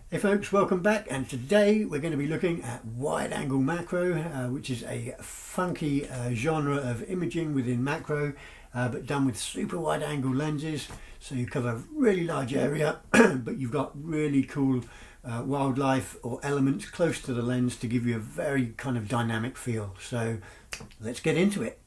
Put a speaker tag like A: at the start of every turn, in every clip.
A: Hey folks, welcome back, and today we're going to be looking at wide angle macro, which is a funky genre of imaging within macro, but done with super wide angle lenses, so you cover a really large area but you've got really cool wildlife or elements close to the lens to give you a very kind of dynamic feel. So let's get into it.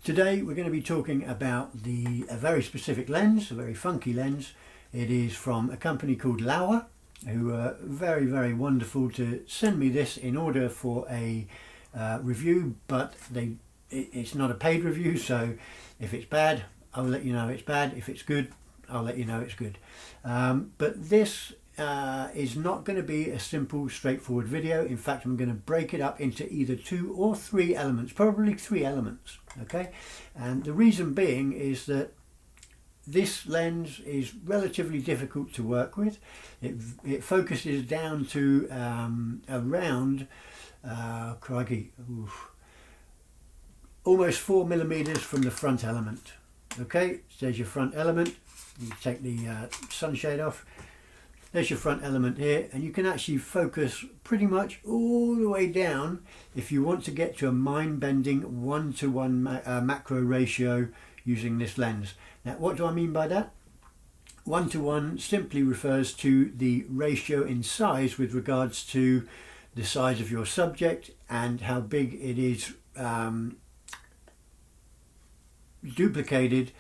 A: Today we're going to be talking about a very specific lens, a very funky lens. It is from a company called Laowa, who are very, very wonderful to send me this in order for a review, but it's not a paid review, so if it's bad, I'll let you know it's bad. If it's good, I'll let you know it's good. But this is not going to be a simple, straightforward video. In fact, I'm going to break it up into either 2 or 3 elements, probably 3 elements, okay? And the reason being is that this lens is relatively difficult to work with. It focuses down to around, crikey, almost 4mm from the front element. Okay, so there's your front element. You take the sunshade off. There's your front element here, and you can actually focus pretty much all the way down if you want to get to a mind-bending 1:1 macro ratio using this lens. Now, what do I mean by that? 1:1 simply refers to the ratio in size with regards to the size of your subject and how big it is duplicated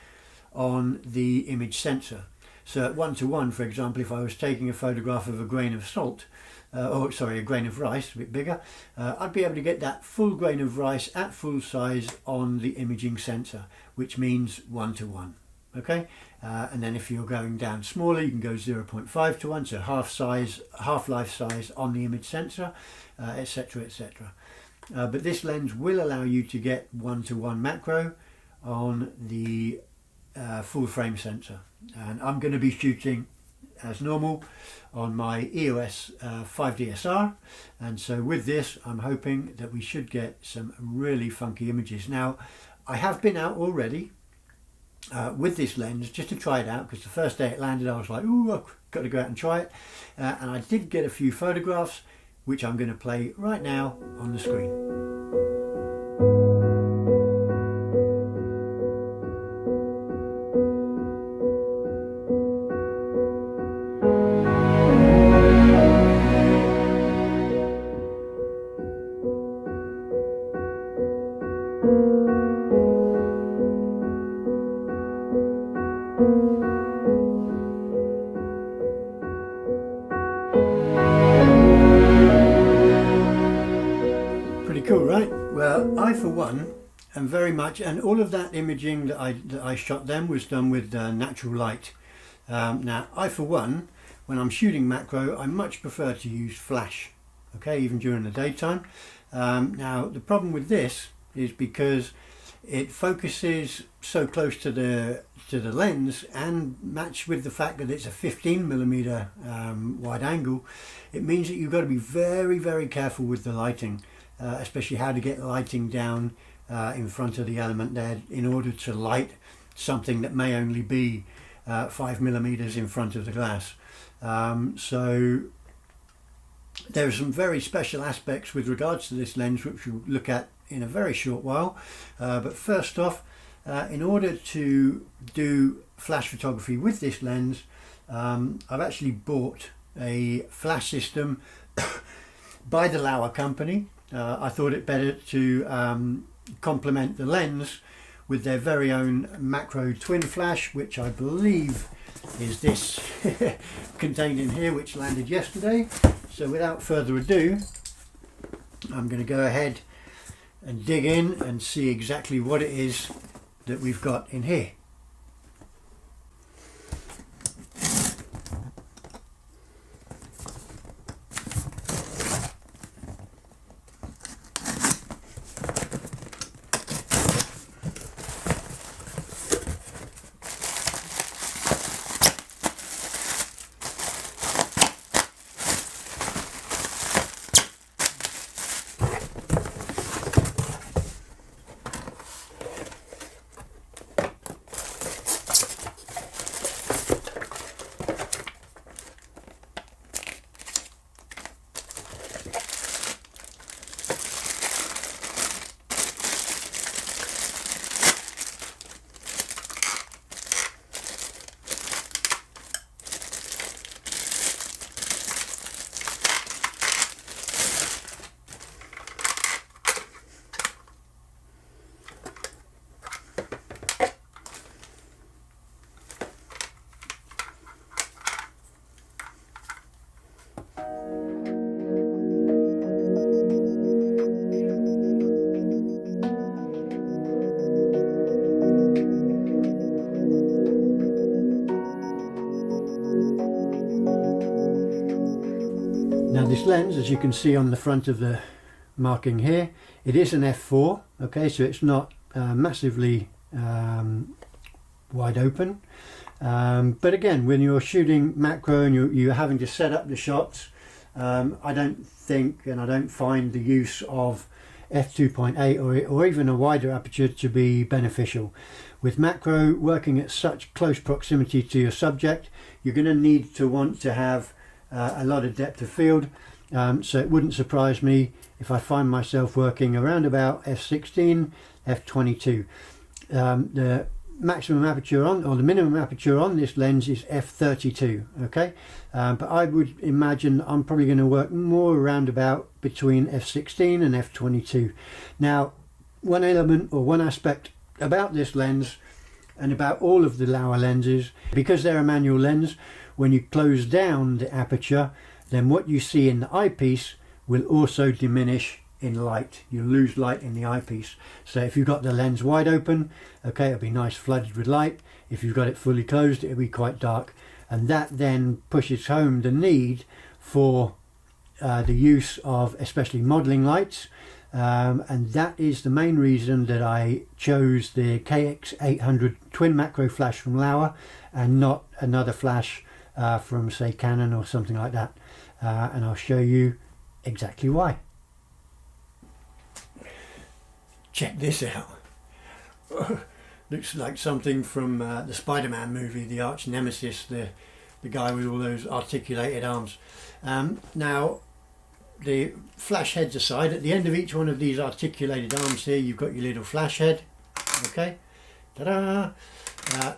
A: on the image sensor. So at 1:1, for example, if I was taking a photograph of a grain of salt, a grain of rice, a bit bigger, I'd be able to get that full grain of rice at full size on the imaging sensor, which means 1:1. Okay, and then if you're going down smaller, you can go 0.5:1, so half life size on the image sensor, etc., etc. But this lens will allow you to get 1:1 macro on the full frame sensor, and I'm going to be shooting as normal on my EOS 5DSR, and so with this I'm hoping that we should get some really funky images. Now, I have been out already with this lens just to try it out, because the first day it landed I was like, ooh, I've got to go out and try it, and I did get a few photographs which I'm going to play right now on the screen. Pretty cool, right? Well, I for one am very much, and all of that imaging that I shot then was done with natural light. Now, I for one, when I'm shooting macro, I much prefer to use flash, okay, even during the daytime. Now, the problem with this is because it focuses so close to the lens, and matched with the fact that it's a 15mm wide angle, it means that you've got to be very, very careful with the lighting, especially how to get lighting down in front of the element there in order to light something that may only be 5mm in front of the glass. So there are some very special aspects with regards to this lens which we'll look at in a very short while, but first off, in order to do flash photography with this lens, I've actually bought a flash system by the Laowa company. I thought it better to complement the lens with their very own macro twin flash, which I believe is this contained in here, which landed yesterday. So without further ado, I'm going to go ahead and dig in and see exactly what it is that we've got in here. Now this lens, as you can see on the front of the marking here, it is an f4, okay, so it's not massively wide open, but again, when you're shooting macro and you're having to set up the shots, I don't think, and I don't find the use of f2.8 or even a wider aperture to be beneficial. With macro, working at such close proximity to your subject, you're going to need to want to have a lot of depth of field, so it wouldn't surprise me if I find myself working around about f16, f22. The maximum aperture on, or the minimum aperture on this lens is f32, okay, but I would imagine I'm probably going to work more around about between f16 and f22. Now, one element or one aspect about this lens and about all of the Laowa lenses, because they're a manual lens, when you close down the aperture, then what you see in the eyepiece will also diminish in light. You lose light in the eyepiece. So if you've got the lens wide open, okay, it'll be nice flooded with light. If you've got it fully closed, it'll be quite dark, and that then pushes home the need for the use of especially modeling lights, and that is the main reason that I chose the KX800 twin macro flash from Laowa and not another flash from, say, Canon or something like that, and I'll show you exactly why. Check this out. Looks like something from the Spider-Man movie, the arch nemesis, the guy with all those articulated arms. Now, the flash heads aside, at the end of each one of these articulated arms here, you've got your little flash head, okay, ta-da!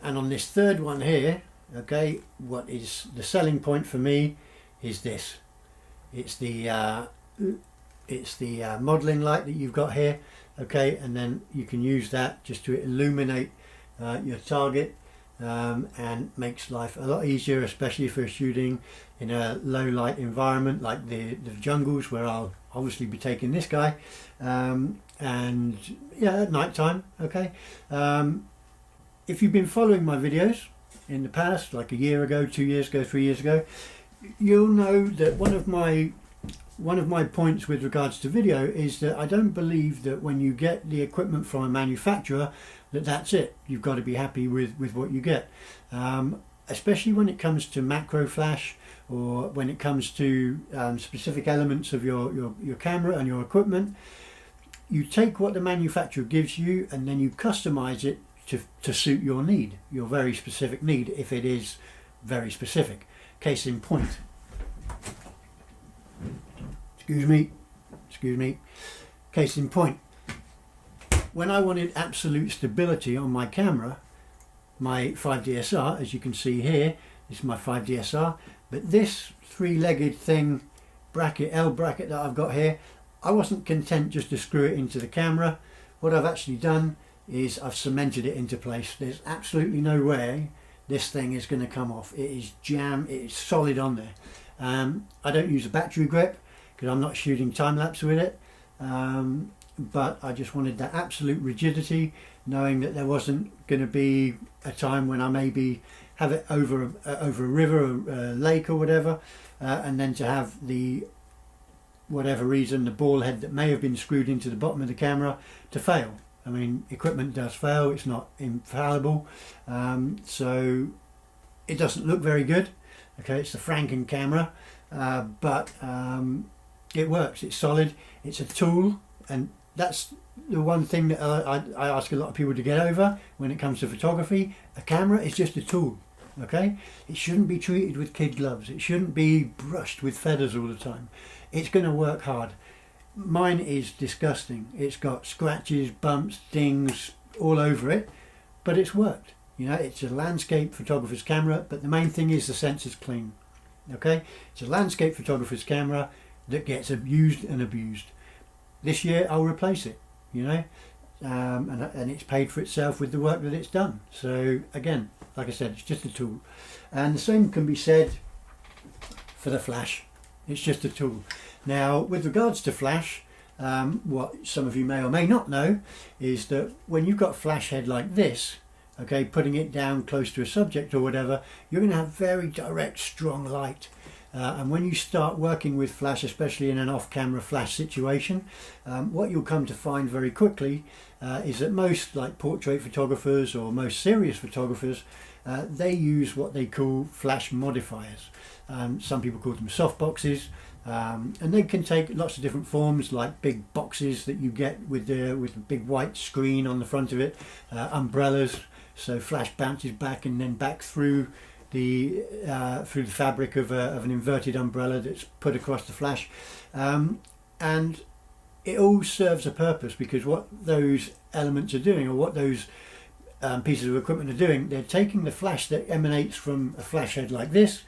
A: And on this third one here, okay, what is the selling point for me is this. It's the modeling light that you've got here, okay, and then you can use that just to illuminate your target, and makes life a lot easier, especially if you're shooting in a low light environment like the jungles, where I'll obviously be taking this guy, and yeah, at night time, okay. If you've been following my videos in the past, like a year ago, 2 years ago, 3 years ago, you'll know that one of my points with regards to video is that I don't believe that when you get the equipment from a manufacturer that's it. You've got to be happy with what you get, especially when it comes to macro flash, or when it comes to specific elements of your camera and your equipment. You take what the manufacturer gives you and then you customize it to suit your need, your very specific need, if it is very specific. Case in point, excuse me, case in point, when I wanted absolute stability on my camera, my 5DSR, as you can see here, this is my 5DSR, but this three-legged thing, L bracket that I've got here, I wasn't content just to screw it into the camera. What I've actually done is I've cemented it into place. There's absolutely no way this thing is going to come off. It is jammed, it is solid on there. I don't use a battery grip because I'm not shooting time-lapse with it, but I just wanted that absolute rigidity, knowing that there wasn't going to be a time when I maybe have it over a river or a lake or whatever, and then to have the, whatever reason, the ball head that may have been screwed into the bottom of the camera to fail. I mean, equipment does fail, it's not infallible, so it doesn't look very good. Okay, it's the Franken camera, but it works, it's solid, it's a tool, and that's the one thing that I ask a lot of people to get over when it comes to photography. A camera is just a tool, okay? It shouldn't be treated with kid gloves, it shouldn't be brushed with feathers all the time. It's going to work hard. Mine is disgusting. It's got scratches, bumps, dings all over it, but it's worked. You know, it's a landscape photographer's camera, but the main thing is the sensor's clean. Okay, it's a landscape photographer's camera that gets used and abused. This year I'll replace it, you know, and it's paid for itself with the work that it's done. So again, like I said, it's just a tool, and the same can be said for the flash. It's just a tool. Now, with regards to flash, what some of you may or may not know is that when you've got a flash head like this, okay, putting it down close to a subject or whatever, you're going to have very direct, strong light. And when you start working with flash, especially in an off-camera flash situation, what you'll come to find very quickly is that most, like portrait photographers or most serious photographers, they use what they call flash modifiers. Some people call them softboxes, and they can take lots of different forms, like big boxes that you get with a big white screen on the front of it, umbrellas, so flash bounces back and then back through the fabric of an inverted umbrella that's put across the flash, and it all serves a purpose, because what those elements are doing, or what those pieces of equipment are doing, they're taking the flash that emanates from a flash head like this,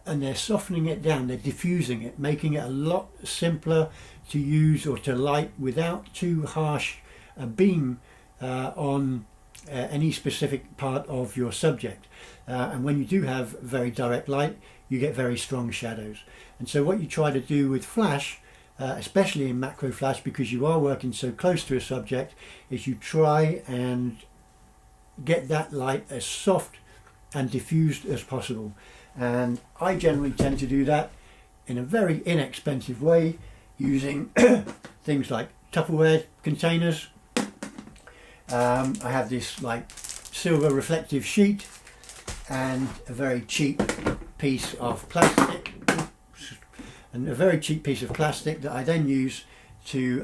A: and they're softening it down, they're diffusing it, making it a lot simpler to use or to light without too harsh a beam on any specific part of your subject. And when you do have very direct light, you get very strong shadows. And so what you try to do with flash, especially in macro flash, because you are working so close to a subject, is you try and get that light as soft and diffused as possible. And I generally tend to do that in a very inexpensive way, using things like Tupperware containers. I have this like silver reflective sheet and a very cheap piece of plastic, that I then use to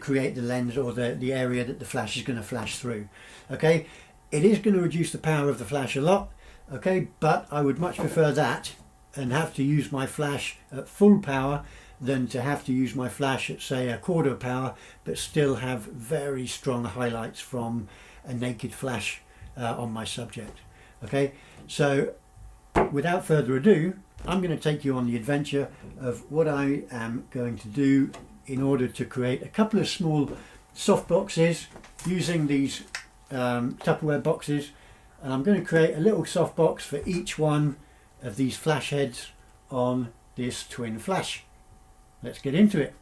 A: create the lens, or the area that the flash is going to flash through. Okay, it is going to reduce the power of the flash a lot, okay, but I would much prefer that and have to use my flash at full power than to have to use my flash at, say, a quarter power, but still have very strong highlights from a naked flash on my subject. Okay, so without further ado, I'm going to take you on the adventure of what I am going to do in order to create a couple of small soft boxes using these Tupperware boxes, and I'm going to create a little soft box for each one of these flash heads on this twin flash. Let's get into it.